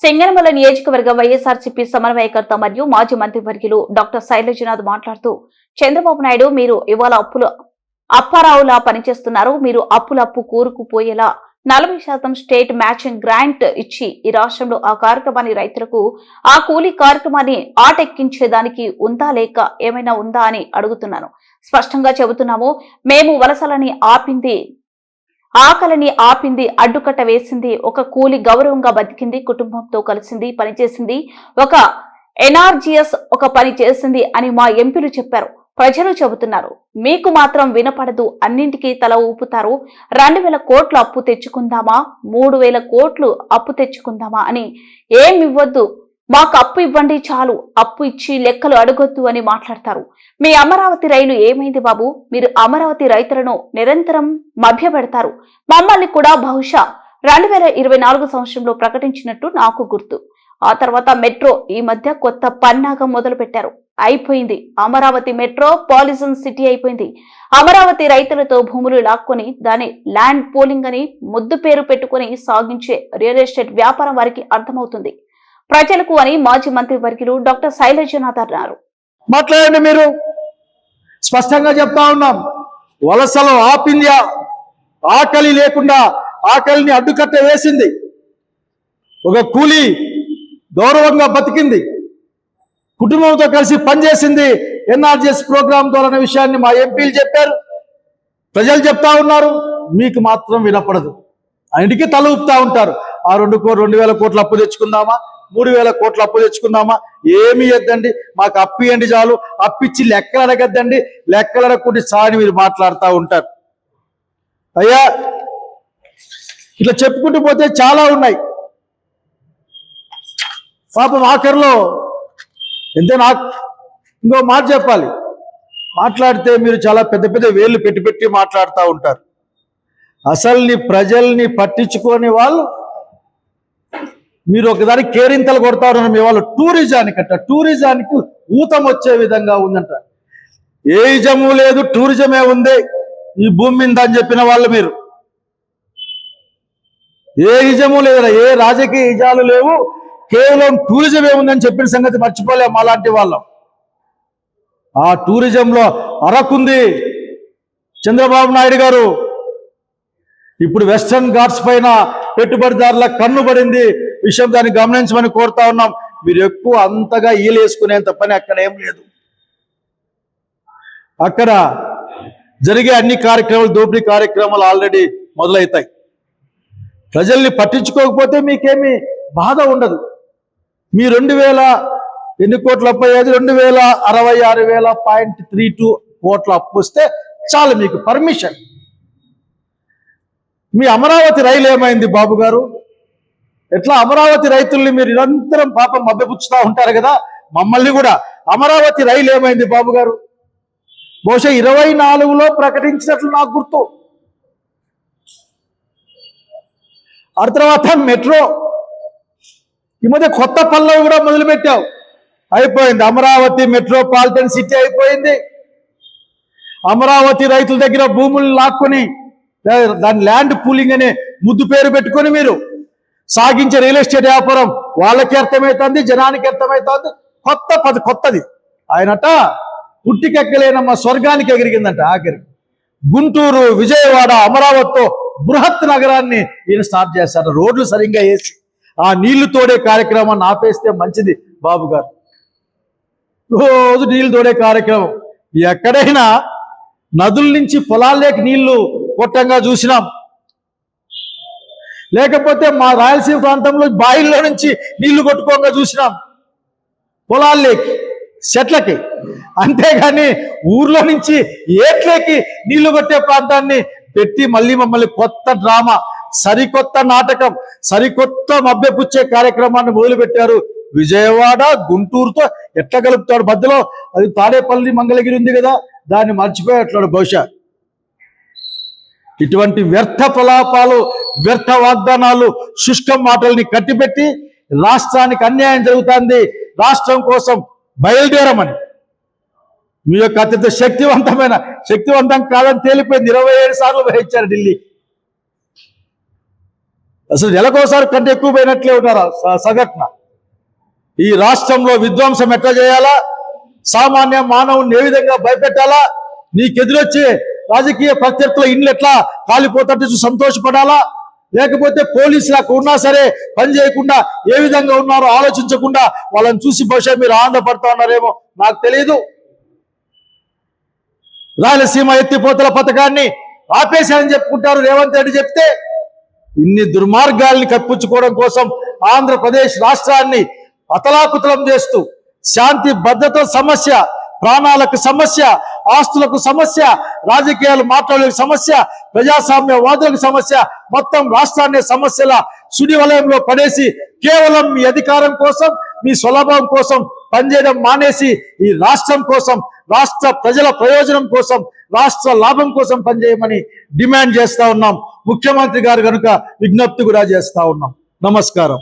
సింగనమల నియోజకవర్గ వైఎస్ఆర్సీపీ సమన్వయకర్త మరియు మాజీ మంత్రివర్యులు డాక్టర్ శైలజనాథ్ మాట్లాడుతూ, చంద్రబాబు నాయుడు మీరు ఇవాళ అప్పారావులా పనిచేస్తున్నారు. మీరు అప్పు కూరుకుపోయేలా 40% స్టేట్ మ్యాచింగ్ గ్రాంట్ ఇచ్చి ఈ రాష్ట్రంలో ఆ కార్యక్రమాన్ని రైతులకు ఆ కూలీ కార్యక్రమాన్ని ఆటెక్కించేదానికి ఉందా లేక ఏమైనా ఉందా అని అడుగుతున్నాను. స్పష్టంగా చెబుతున్నాము. మేము వలసలని ఆకలిని ఆపింది, అడ్డుకట్ట వేసింది. ఒక కూలి గౌరవంగా బతికింది, కుటుంబంతో కలిసింది, పనిచేసింది, ఒక ఎన్ఆర్జీఎస్ ఒక పని చేసింది అని మా ఎంపీలు చెప్పారు. ప్రజలు చెబుతున్నారు. మీకు మాత్రం వినపడదు. అన్నింటికీ తల ఊపుతారు. 2000 కోట్ల అప్పు తెచ్చుకుందామా, 3000 కోట్లు అప్పు తెచ్చుకుందామా అని ఏమివ్వద్దు, మాకు అప్పు ఇవ్వండి చాలు, అప్పు ఇచ్చి లెక్కలు అడగొద్దు అని మాట్లాడతారు. మీ అమరావతి రైలు ఏమైంది బాబు? మీరు అమరావతి రైతులను నిరంతరం మభ్యపెడతారు. మమ్మల్ని కూడా బహుశా 2024 సంవత్సరంలో ప్రకటించినట్టు నాకు గుర్తు. ఆ తర్వాత మెట్రో ఈ మధ్య కొత్త పన్నాగం మొదలు పెట్టారు. అయిపోయింది. అమరావతి మెట్రో పాలిజన్ సిటీ అయిపోయింది. అమరావతి రైతులతో భూములు లాక్కొని దాని ల్యాండ్ పోలింగ్ అని ముద్దు పేరు పెట్టుకుని సాగించే రియల్ ఎస్టేట్ వ్యాపారం వారికి అర్థమవుతుంది ప్రజలకు అని మాజీ మంత్రి వర్యులు డాక్టర్ శైలజనాథ్ అన్నారు. మాట్లాడండి. మీరు స్పష్టంగా చెప్తా ఉన్నాం. వలసలు ఆపింది, ఆకలి లేకుండా ఆకలిని అడ్డుకట్ట వేసింది, ఒక కూలీ గౌరవంగా బతికింది, కుటుంబంతో కలిసి పనిచేసింది ఎన్ఆర్జీఎస్ ప్రోగ్రాం ద్వారా అనే విషయాన్ని మా ఎంపీలు చెప్పారు. ప్రజలు చెప్తా ఉన్నారు. మీకు మాత్రం వినపడదు. అన్నిటికీ తల ఊపుతా ఉంటారు. ఆ 2000 కోట్ల అప్పు తెచ్చుకుందామా, 3000 కోట్ల అప్పు తెచ్చుకుందామా, ఏమి ఇద్దండి, మాకు అప్పు ఇవ్వండి చాలు, అప్పిచ్చి లెక్కలు అడగద్దండి, లెక్కలు అడగకుండా సాని మీరు మాట్లాడుతూ ఉంటారు. అయ్యా, ఇట్లా చెప్పుకుంటూ పోతే చాలా ఉన్నాయి. పాపం ఆఖరిలో ఎంతైనా ఇంకో మాట చెప్పాలి. మాట్లాడితే మీరు చాలా పెద్ద పెద్ద వేళ్ళు పెట్టి మాట్లాడుతూ ఉంటారు. అసల్ని ప్రజల్ని పట్టించుకోని వాళ్ళు మీరు ఒకదాని కేరింతలు కొడతారు. మీ వాళ్ళు టూరిజానికి ఊతం వచ్చే విధంగా ఉందంట. ఏ ఇజము లేదు, టూరిజమే ఉంది ఈ భూమి మీద అని చెప్పిన వాళ్ళు మీరు. ఏ ఇజము లేదు, ఏ రాజకీయ ఇజాలు లేవు, కేవలం టూరిజమే ఉందని చెప్పిన సంగతి మర్చిపోలేము అలాంటి వాళ్ళం. ఆ టూరిజంలో అరకుంది చంద్రబాబు నాయుడు గారు. ఇప్పుడు వెస్టర్న్ ఘాట్స్ పైన పెట్టుబడిదారుల కన్ను పడింది విషయం, దాన్ని గమనించమని కోరుతా ఉన్నాం. మీరు ఎక్కువ అంతగా ఈలేసుకునేంత పని అక్కడ ఏం లేదు. అక్కడ జరిగే అన్ని కార్యక్రమాలు, దోపిడీ కార్యక్రమాలు ఆల్రెడీ మొదలవుతాయి. ప్రజల్ని పట్టించుకోకపోతే మీకేమీ బాధ ఉండదు. మీ 2000 ఎన్ని కోట్ల అప్పు అయ్యేది, 2066,000.32 కోట్ల అప్పు వస్తే చాలు మీకు పర్మిషన్. మీ అమరావతి రైలు ఏమైంది బాబు గారు? ఎట్లా అమరావతి రైతుల్ని మీరు నిరంతరం పాపం మభ్యపుచ్చుతూ ఉంటారు కదా, మమ్మల్ని కూడా. అమరావతి రైలు ఏమైంది బాబు గారు? బహుశా 24లో ప్రకటించినట్లు నాకు గుర్తు. ఆ తర్వాత మెట్రో ఈ మధ్య కొత్త పల్లవి కూడా మొదలుపెట్టావు. అయిపోయింది. అమరావతి మెట్రోపాలిటన్ సిటీ అయిపోయింది. అమరావతి రైతుల దగ్గర భూములు లాక్కొని దాని ల్యాండ్ పూలింగ్ అనే ముద్దు పేరు పెట్టుకొని మీరు సాగించే రియల్ ఎస్టేట్ వ్యాపారం వాళ్ళకి అర్థమవుతుంది, జనానికి అర్థమవుతుంది. కొత్తది. ఆయనట పుట్టికెక్కలేనమ్మ స్వర్గానికి ఎగిరిగిందంట. ఆఖరి గుంటూరు, విజయవాడ, అమరావతితో బృహత్ నగరాన్ని ఈయన స్టార్ట్ చేస్తారు. రోడ్లు సరిగ్గా వేసి ఆ నీళ్లు తోడే కార్యక్రమాన్ని ఆపేస్తే మంచిది బాబు గారు. రోజు నీళ్లు తోడే కార్యక్రమం. ఎక్కడైనా నదుల నుంచి పొలాల్లోకి నీళ్లు కొట్టంగా చూసినాం, లేకపోతే మా రాయలసీమ ప్రాంతంలో బాయిల్లో నుంచి నీళ్లు కొట్టుకోగా చూసినాం పొలాల్లోకి, చెట్లకి. అంతేగాని ఊర్లో నుంచి ఏట్లేకి నీళ్లు కొట్టే ప్రాంతాన్ని పెట్టి మళ్ళీ మమ్మల్ని కొత్త డ్రామా, సరికొత్త నాటకం, సరికొత్త మభ్యపుచ్చే కార్యక్రమాన్ని మొదలుపెట్టారు. విజయవాడ గుంటూరుతో ఎట్లా కలుపుతాడు? మధ్యలో అది తాడేపల్లి మంగళగిరి ఉంది కదా, దాన్ని మర్చిపోయేట్లాడు బహుశా. ఇటువంటి వ్యర్థ ప్రలాపాలు, వ్యర్థ వాగ్దానాలు, శుష్కం మాటల్ని కట్టిపెట్టి రాష్ట్రానికి అన్యాయం జరుగుతుంది, రాష్ట్రం కోసం బయలుదేరమని మీ యొక్క అత్యంత శక్తివంతం కాదని తేలిపోయింది. 27 సార్లు వహించారు ఢిల్లీ. అసలు నెలకోసారి కంటే ఎక్కువ పోయినట్లే ఉన్నారు సగటున. ఈ రాష్ట్రంలో విధ్వంసం ఎట్లా చేయాలా, సామాన్య మానవుని ఏ విధంగా భయపెట్టాలా, నీకెదురొచ్చే రాజకీయ ప్రత్యర్థుల ఇండ్లు ఎట్లా కాలిపోతుంటే సంతోషపడాలా, లేకపోతే పోలీసులకు ఉన్నా సరే పని చేయకుండా ఏ విధంగా ఉన్నారో ఆలోచించకుండా వాళ్ళని చూసి బహుశా మీరు ఆనందపడతా ఉన్నారేమో నాకు తెలియదు. రాయలసీమ ఎత్తిపోతల పథకాన్ని ఆపేశారని చెప్పుకుంటారు రేవంత్ రెడ్డి చెప్తే, ఇన్ని దుర్మార్గాల్ని కప్పించుకోవడం కోసం ఆంధ్రప్రదేశ్ రాష్ట్రాన్ని అతలాకుతలం చేస్తూ శాంతి భద్రత సమస్య, ప్రాణాలకు సమస్య, ఆస్తులకు సమస్య, రాజకీయాలు మాట్లాడే సమస్య, ప్రజాస్వామ్యవాదులకు సమస్య, మొత్తం రాష్ట్రాన్ని సమస్యల సుడి వలయంలో పడేసి కేవలం మీ అధికారం కోసం, మీ స్వలాభం కోసం పనిచేయడం మానేసి ఈ రాష్ట్రం కోసం, రాష్ట్ర ప్రజల ప్రయోజనం కోసం, రాష్ట్ర లాభం కోసం పనిచేయమని డిమాండ్ చేస్తా ఉన్నాం. ముఖ్యమంత్రి గారు కనుక విజ్ఞప్తి కూడా చేస్తా ఉన్నాం. నమస్కారం.